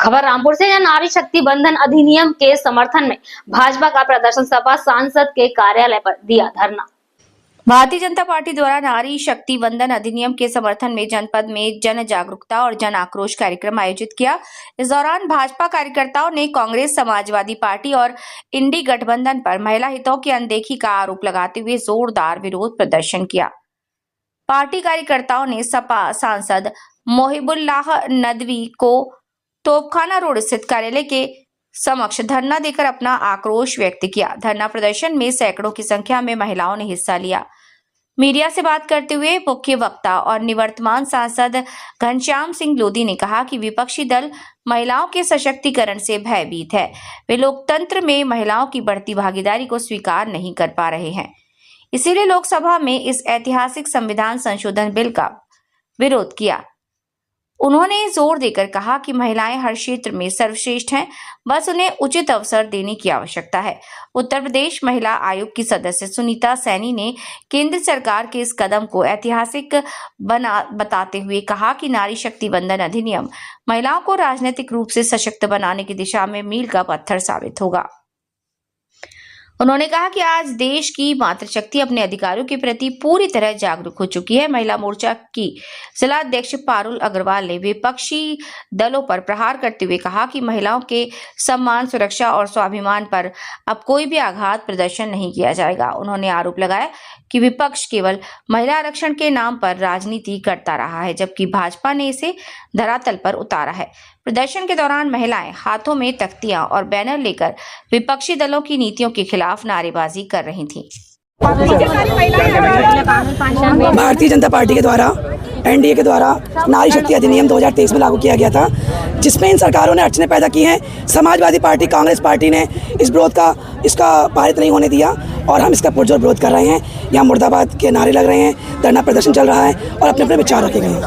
खबर रामपुर से, नारी शक्ति बंधन अधिनियम के समर्थन में भाजपा का प्रदर्शन, सपा सांसद के कार्यालय पर दिया धरना। भारतीय जनता पार्टी द्वारा नारी शक्ति बंधन अधिनियम के समर्थन में जनपद में जन जागरूकता और जन आक्रोश कार्यक्रम आयोजित किया। इस दौरान भाजपा कार्यकर्ताओं ने कांग्रेस, समाजवादी पार्टी और इंडी गठबंधन पर महिला हितों की अनदेखी का आरोप लगाते हुए जोरदार विरोध प्रदर्शन किया। पार्टी कार्यकर्ताओं ने सपा सांसद मोहिबुल्लाह नदवी को तोपखाना रोड स्थित कार्यालय के समक्ष धरना देकर अपना आक्रोश व्यक्त किया। धरना प्रदर्शन में सैकड़ों की संख्या में महिलाओं ने हिस्सा लिया। मीडिया से बात करते हुए मुख्य वक्ता और निवर्तमान सांसद घनश्याम सिंह लोधी ने कहा कि विपक्षी दल महिलाओं के सशक्तिकरण से भयभीत है। वे लोकतंत्र में महिलाओं की बढ़ती भागीदारी को स्वीकार नहीं कर पा रहे हैं, इसीलिए लोकसभा में इस ऐतिहासिक संविधान संशोधन बिल का विरोध किया। उन्होंने जोर देकर कहा कि महिलाएं हर क्षेत्र में सर्वश्रेष्ठ हैं, बस उन्हें उचित अवसर देने की आवश्यकता है। उत्तर प्रदेश महिला आयोग की सदस्य सुनीता सैनी ने केंद्र सरकार के इस कदम को ऐतिहासिक बताते हुए कहा कि नारी शक्ति बंधन अधिनियम महिलाओं को राजनीतिक रूप से सशक्त बनाने की दिशा में मील का पत्थर साबित होगा। उन्होंने कहा कि आज देश की मातृशक्ति अपने अधिकारों के प्रति पूरी तरह जागरूक हो चुकी है। महिला मोर्चा की जिला अध्यक्ष पारुल अग्रवाल ने विपक्षी दलों पर प्रहार करते हुए कहा कि महिलाओं के सम्मान, सुरक्षा और स्वाभिमान पर अब कोई भी आघात प्रदर्शन नहीं किया जाएगा। उन्होंने आरोप लगाया कि विपक्ष केवल महिला आरक्षण के नाम पर राजनीति करता रहा है, जबकि भाजपा ने इसे धरातल पर उतारा है। प्रदर्शन के दौरान महिलाएं हाथों में तख्तियां और बैनर लेकर विपक्षी दलों की नीतियों के खिलाफ नारेबाजी कर रही थीं। भारतीय जनता पार्टी के द्वारा एनडीए के द्वारा नारी शक्ति अधिनियम 2023 में लागू किया गया था, जिसमें इन सरकारों ने अड़चनें पैदा की हैं। समाजवादी पार्टी, कांग्रेस पार्टी ने इस विरोध इसका पारित नहीं होने दिया और हम इसका पुरजोर विरोध कर रहे हैं। यहाँ मुर्दाबाद के नारे लग रहे हैं, धरना प्रदर्शन चल रहा है और अपने अपने विचार रखे गए हैं।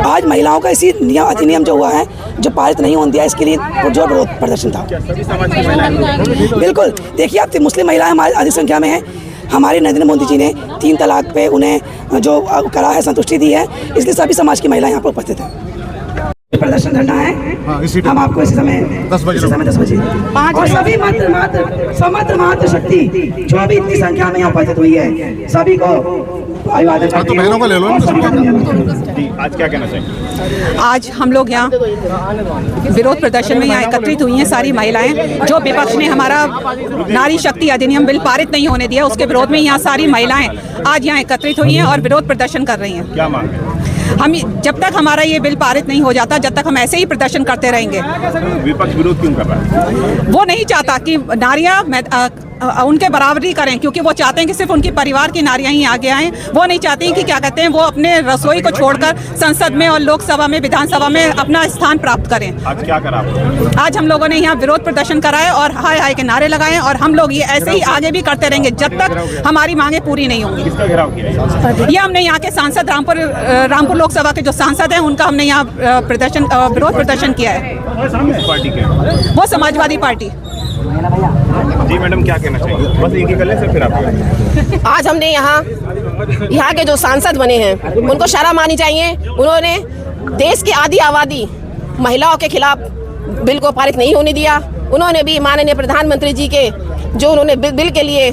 आज महिलाओं का इसी अधिनियम जो हुआ है, जो पारित नहीं होने दिया, इसके लिए पुरजोर विरोध प्रदर्शन था। बिल्कुल, देखिए आप मुस्लिम महिलाएं हमारी आधी संख्या में हैं। हमारे नरेंद्र मोदी जी ने 3 तलाक पे उन्हें जो करा है, संतुष्टि दी है, इसलिए सभी समाज की महिलाएं यहाँ पर उपस्थित हैं। प्रदर्शन धरना है, हम आपको इसी समय 10 बजे और सभी मातृ शक्ति जो भी इतनी संख्या में यहाँ उपस्थित हुई है, सभी को अभिवादन। तो बहनों को ले लो। आज क्या कहना चाहिए? आज हम लोग यहाँ विरोध प्रदर्शन में यहाँ एकत्रित हुई हैं सारी महिलाएं। जो विपक्ष ने हमारा नारी शक्ति अधिनियम बिल पारित नहीं होने दिया, उसके विरोध में यहाँ सारी महिलाएं आज यहाँ एकत्रित हुई हैं और विरोध प्रदर्शन कर रही हैं। क्या मांग है? हम जब तक हमारा ये बिल पारित नहीं हो जाता, जब तक हम ऐसे ही प्रदर्शन करते रहेंगे। विपक्ष विरोध क्यों कर रहा है? वो नहीं चाहता कि नारियां उनके बराबरी करें, क्योंकि वो चाहते हैं कि सिर्फ उनकी परिवार की नारियां ही आगे आएं। वो नहीं चाहते हैं कि क्या कहते हैं, वो अपने रसोई को छोड़कर संसद में और लोकसभा में, विधानसभा में अपना स्थान प्राप्त करें। आज क्या करा? आज हम लोगों ने यहाँ विरोध प्रदर्शन कराए और हाय हाय के नारे लगाए और हम लोग ये ऐसे ही आगे भी करते रहेंगे जब तक हमारी मांगे पूरी नहीं होंगी। ये हमने यहाँ के सांसद रामपुर लोकसभा के जो सांसद हैं, उनका हमने यहाँ विरोध प्रदर्शन किया है। वो समाजवादी पार्टी। जी मैडम, क्या कहना चाहिए? बस एक ही कर ले फिर आप। आज हमने यहाँ के जो सांसद बने हैं, उनको शर्म आनी चाहिए। उन्होंने देश की आधी आबादी महिलाओं के खिलाफ बिल को पारित नहीं होने दिया। उन्होंने भी माननीय प्रधानमंत्री जी के जो उन्होंने बिल के लिए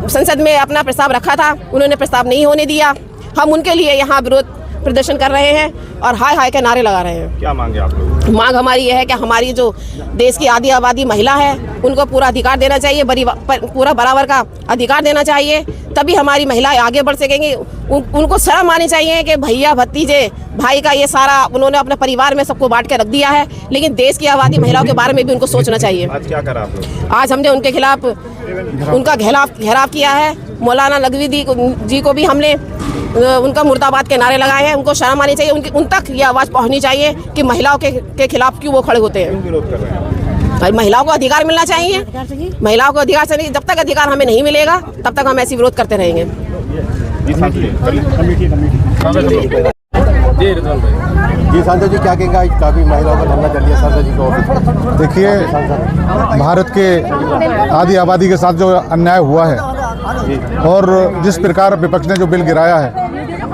संसद में अपना प्रस्ताव रखा था, उन्होंने प्रस्ताव नहीं होने दिया। हम उनके लिए यहाँ विरोध प्रदर्शन कर रहे हैं और हाय हाय के नारे लगा रहे हैं। क्या मांगे आप लोग? मांग हमारी यह है कि हमारी जो देश की आधी आबादी महिला है, उनको पूरा अधिकार देना चाहिए, पूरा बराबर का अधिकार देना चाहिए, तभी हमारी महिलाएं आगे बढ़ सकेंगी। उनको शर्म आनी चाहिए कि भैया, भतीजे, भाई का ये सारा उन्होंने अपने परिवार में सबको बांट के रख दिया है, लेकिन देश की आबादी महिलाओं के बारे में भी उनको सोचना चाहिए। आज क्या करा आप लोग? आज हमने उनके खिलाफ उनका घेराव किया है। मौलाना नदवी जी को भी हमने उनका मुर्दाबाद के नारे लगाए हैं। उनको शर्म आनी चाहिए, उन तक ये आवाज़ पहुंचनी चाहिए कि महिलाओं के खिलाफ क्यों वो खड़े होते हैं। महिलाओं को अधिकार मिलना चाहिए, महिलाओं को अधिकार चाहिए। जब तक अधिकार हमें नहीं मिलेगा, तब तक हम ऐसी विरोध करते रहेंगे। जी सांसद जी, क्या कहेंगे? काफ़ी महिलाओं का धरना कर लिया सांसद जी को ऑफिस। देखिए, भारत के आधी आबादी के साथ जो अन्याय हुआ है और जिस प्रकार विपक्ष ने जो बिल गिराया है,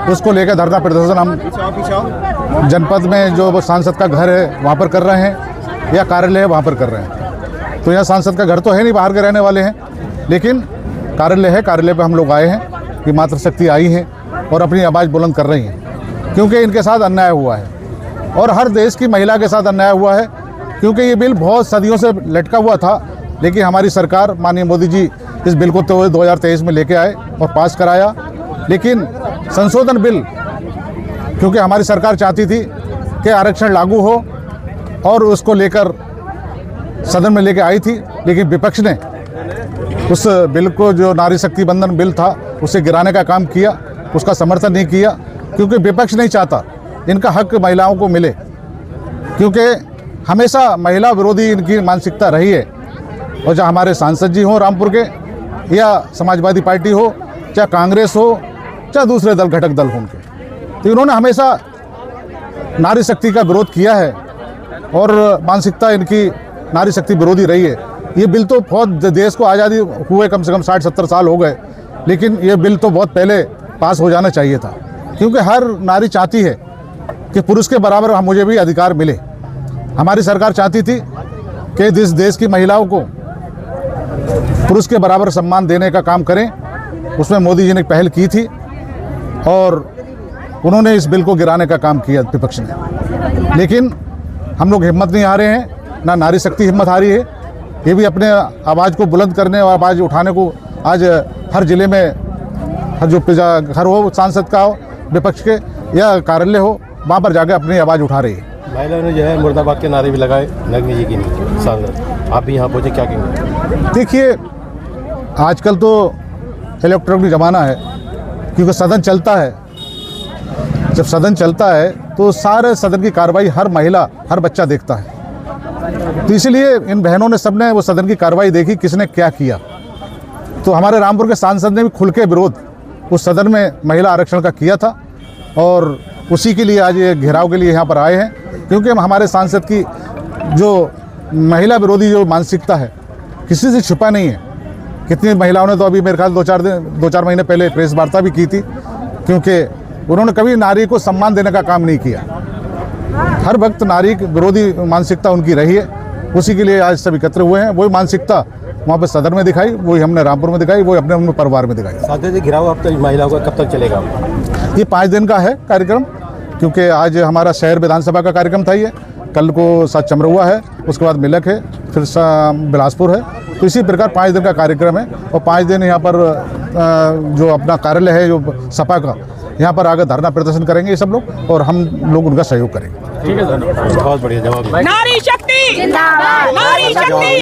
उसको लेकर धरना प्रदर्शन हम जनपद में जो वो सांसद का घर है वहाँ पर कर रहे हैं या कार्यालय है वहाँ पर कर रहे हैं। तो यहाँ सांसद का घर तो है नहीं, बाहर के रहने वाले हैं, लेकिन कार्यालय है, कार्यालय पे हम लोग आए हैं कि मातृशक्ति आई हैं और अपनी आवाज़ बुलंद कर रही हैं, क्योंकि इनके साथ अन्याय हुआ है और हर देश की महिला के साथ अन्याय हुआ है, क्योंकि ये बिल बहुत सदियों से लटका हुआ था। लेकिन हमारी सरकार माननीय मोदी जी इस बिल को तो 2023 में लेके आए और पास कराया, लेकिन संशोधन बिल क्योंकि हमारी सरकार चाहती थी कि आरक्षण लागू हो और उसको लेकर सदन में लेके आई थी, लेकिन विपक्ष ने उस बिल को, जो नारी शक्ति बंधन बिल था, उसे गिराने का काम किया, उसका समर्थन नहीं किया, क्योंकि विपक्ष नहीं चाहता इनका हक महिलाओं को मिले, क्योंकि हमेशा महिला विरोधी इनकी मानसिकता रही है। और चाहे हमारे सांसद जी हों रामपुर के, या समाजवादी पार्टी हो, चाहे कांग्रेस हो, चाहे दूसरे दल, घटक दल हों उनके, तो इन्होंने हमेशा नारी शक्ति का विरोध किया है और मानसिकता इनकी नारी शक्ति विरोधी रही है। ये बिल तो बहुत, देश को आज़ादी हुए कम से कम 60-70 साल हो गए, लेकिन ये बिल तो बहुत पहले पास हो जाना चाहिए था, क्योंकि हर नारी चाहती है कि पुरुष के बराबर मुझे भी अधिकार मिले। हमारी सरकार चाहती थी कि इस देश की महिलाओं को पुरुष के बराबर सम्मान देने का काम करें, उसमें मोदी जी ने पहल की थी और उन्होंने इस बिल को गिराने का काम किया विपक्ष ने। लेकिन हम लोग हिम्मत नहीं हारे हैं, ना नारी शक्ति हिम्मत हारी है। ये भी अपने आवाज़ को बुलंद करने और आवाज़ उठाने को आज हर ज़िले में, हर जो घर हो सांसद का हो, विपक्ष के या कार्यालय हो, वहाँ पर जाकर अपनी आवाज़ उठा रही है। महिलाओं ने जो है मुर्दाबाद के नारे भी लगाए, नगनी जी की नहीं सांसद, आप भी यहाँ पहुँचे, क्या कहेंगे? देखिए, आजकल तो इलेक्ट्रॉनिक ज़माना है, क्योंकि सदन चलता है। जब सदन चलता है तो सारे सदन की कार्रवाई हर महिला, हर बच्चा देखता है, तो इसलिए इन बहनों ने, सबने वो सदन की कार्रवाई देखी, किसने क्या किया। तो हमारे रामपुर के सांसद ने भी खुल के विरोध उस सदन में महिला आरक्षण का किया था और उसी के लिए आज ये घेराव के लिए यहाँ पर आए हैं, क्योंकि हमारे सांसद की जो महिला विरोधी जो मानसिकता है किसी से छुपा नहीं है। कितनी महिलाओं ने तो अभी मेरे ख्याल 2-4 महीने पहले प्रेस वार्ता भी की थी, क्योंकि उन्होंने कभी नारी को सम्मान देने का काम नहीं किया। हर वक्त नारी विरोधी मानसिकता उनकी रही है, उसी के लिए आज सब एकत्र हुए हैं। वही मानसिकता वहाँ पर सदन में दिखाई, वही हमने रामपुर में दिखाई, वही अपने परिवार में दिखाई। सांसद जी, घिराव अब तक महिलाओं का कब तक चलेगा? ये 5 दिन का है कार्यक्रम, क्योंकि आज हमारा शहर विधानसभा का कार्यक्रम था, ये कल को साथ चमरुआ है, उसके बाद मिलक है, फिर बिलासपुर है। तो इसी प्रकार 5 दिन का कार्यक्रम है और 5 दिन यहाँ पर जो अपना कार्यालय है जो सपा का, यहाँ पर आकर धरना प्रदर्शन करेंगे ये सब लोग, और हम लोग उनका सहयोग करेंगे। ठीक है, बहुत बढ़िया जवाब। नारी शक्ति जिंदाबाद, नारी शक्ति।